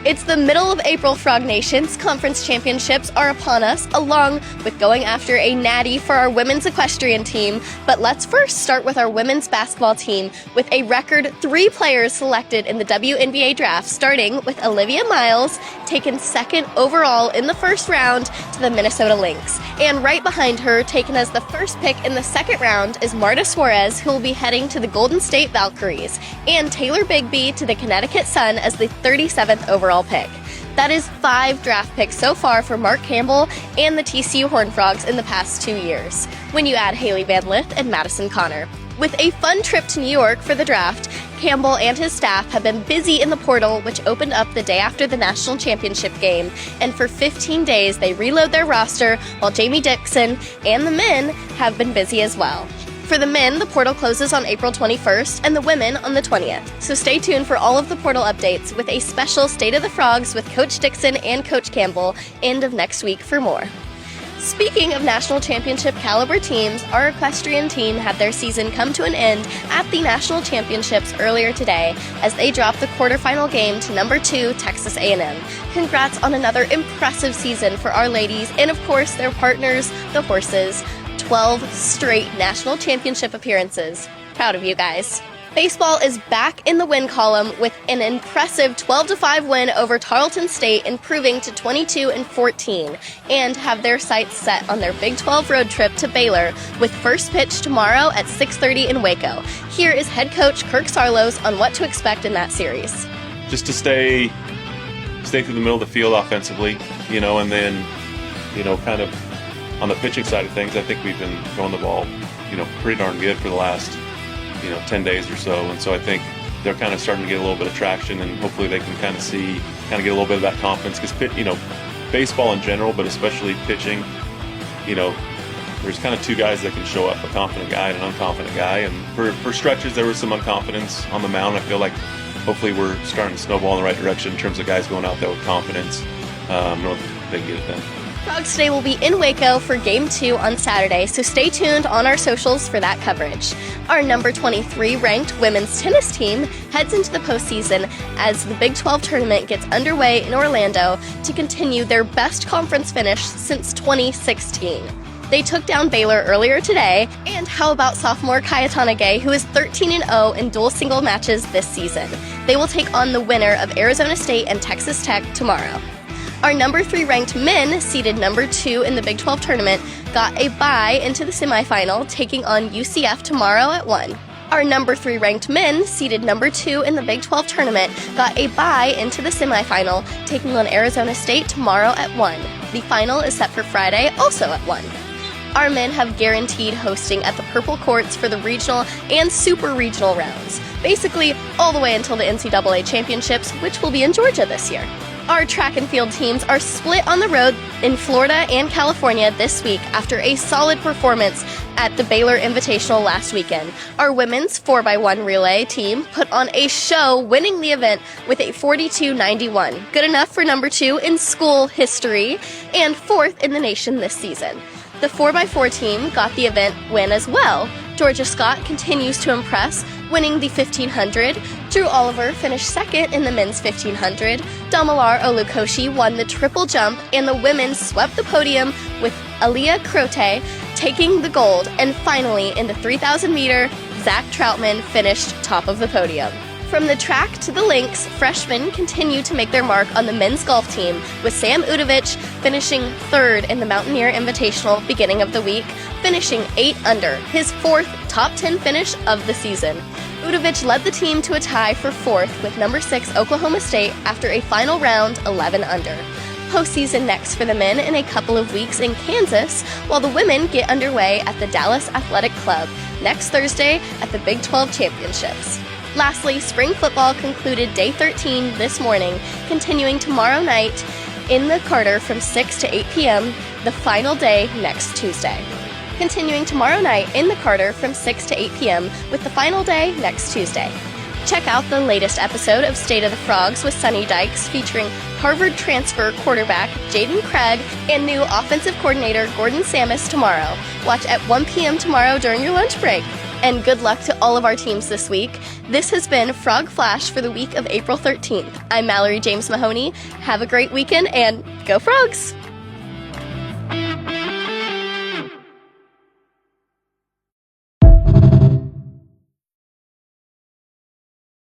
It's the middle of April, Frog Nations. Conference championships are upon us, along with going after a natty for our women's equestrian team. But let's first start with our women's basketball team, with a record 3 players selected in the WNBA draft, starting with Olivia Miles, taken second overall in the first round to the Minnesota Lynx. And right behind her, taken as the first pick in the second round, is Marta Suarez, who will be heading to the Golden State Valkyries, and Taylor Bigby to the Connecticut Sun as the 37th overall pick. That is 5 draft picks so far for Mark Campbell and the TCU Horned Frogs in the past 2 years, when you add Haley Van Lith and Madison Connor. With a fun trip to New York for the draft, Campbell and his staff have been busy in the portal, which opened up the day after the national championship game, and for 15 days they reload their roster, while Jamie Dixon and the men have been busy as well. For the men, the portal closes on April 21st, and the women on the 20th. So stay tuned for all of the portal updates, with a special State of the Frogs with Coach Dixon and Coach Campbell end of next week for more. Speaking of national championship caliber teams, our equestrian team had their season come to an end at the national championships earlier today as they dropped the quarterfinal game to number 2 Texas A&M. Congrats on another impressive season for our ladies and of course their partners, the horses. 12 straight national championship appearances. Proud of you guys. Baseball is back in the win column with an impressive 12-5 win over Tarleton State, improving to 22-14, and have their sights set on their Big 12 road trip to Baylor with first pitch tomorrow at 6:30 in Waco. Here is head coach Kirk Sarlos on what to expect in that series. Just to stay through the middle of the field offensively, and then, kind of on the pitching side of things, I think we've been throwing the ball, pretty darn good for the last, 10 days or so. And so I think they're kind of starting to get a little bit of traction, and hopefully they can kind of get a little bit of that confidence. Because, baseball in general, but especially pitching, there's kind of 2 guys that can show up, a confident guy and an unconfident guy. And for stretches, there was some unconfidence on the mound. I feel like hopefully we're starting to snowball in the right direction in terms of guys going out there with confidence. They can get it done. Frogs Today will be in Waco for Game 2 on Saturday, so stay tuned on our socials for that coverage. Our number 23 ranked women's tennis team heads into the postseason as the Big 12 tournament gets underway in Orlando to continue their best conference finish since 2016. They took down Baylor earlier today, and how about sophomore Cayetana Gay, who is 13-0 in dual single matches this season? They will take on the winner of Arizona State and Texas Tech tomorrow. Our number 3 ranked men, seeded number 2 in the Big 12 tournament, got a bye into the semifinal, taking on UCF tomorrow at 1. Our number 3 ranked men, seeded number 2 in the Big 12 tournament, got a bye into the semifinal, taking on Arizona State tomorrow at 1. The final is set for Friday, also at 1. Our men have guaranteed hosting at the Purple Courts for the regional and super regional rounds, basically all the way until the NCAA championships, which will be in Georgia this year. Our track and field teams are split on the road in Florida and California this week after a solid performance at the Baylor Invitational last weekend. Our women's 4x1 relay team put on a show, winning the event with a 42-91. Good enough for number 2 in school history and 4th in the nation this season. The 4x4 team got the event win as well. Georgia Scott continues to impress, winning the 1500. Drew Oliver finished second in the men's 1500. Damalar Olukoshi won the triple jump, and the women swept the podium with Aaliyah Crote taking the gold. And finally, in the 3,000 meter, Zach Troutman finished top of the podium. From the track to the links, freshmen continue to make their mark on the men's golf team, with Sam Udovich finishing 3rd in the Mountaineer Invitational beginning of the week, finishing 8 under, his 4th top 10 finish of the season. Udovich led the team to a tie for 4th with number 6 Oklahoma State after a final round 11 under. Postseason next for the men in a couple of weeks in Kansas, while the women get underway at the Dallas Athletic Club next Thursday at the Big 12 Championships. Lastly, spring football concluded day 13 this morning, continuing tomorrow night in the Carter from 6 to 8 p.m., the final day next Tuesday. Continuing tomorrow night in the Carter from 6 to 8 p.m., with the final day next Tuesday. Check out the latest episode of State of the Frogs with Sonny Dykes, featuring Harvard transfer quarterback Jaden Craig and new offensive coordinator Gordon Samus tomorrow. Watch at 1 p.m. tomorrow during your lunch break. and good luck to all of our teams this week. This has been Frog Flash for the week of April 13th. I'm Mallory James Mahoney. Have a great weekend, and go Frogs!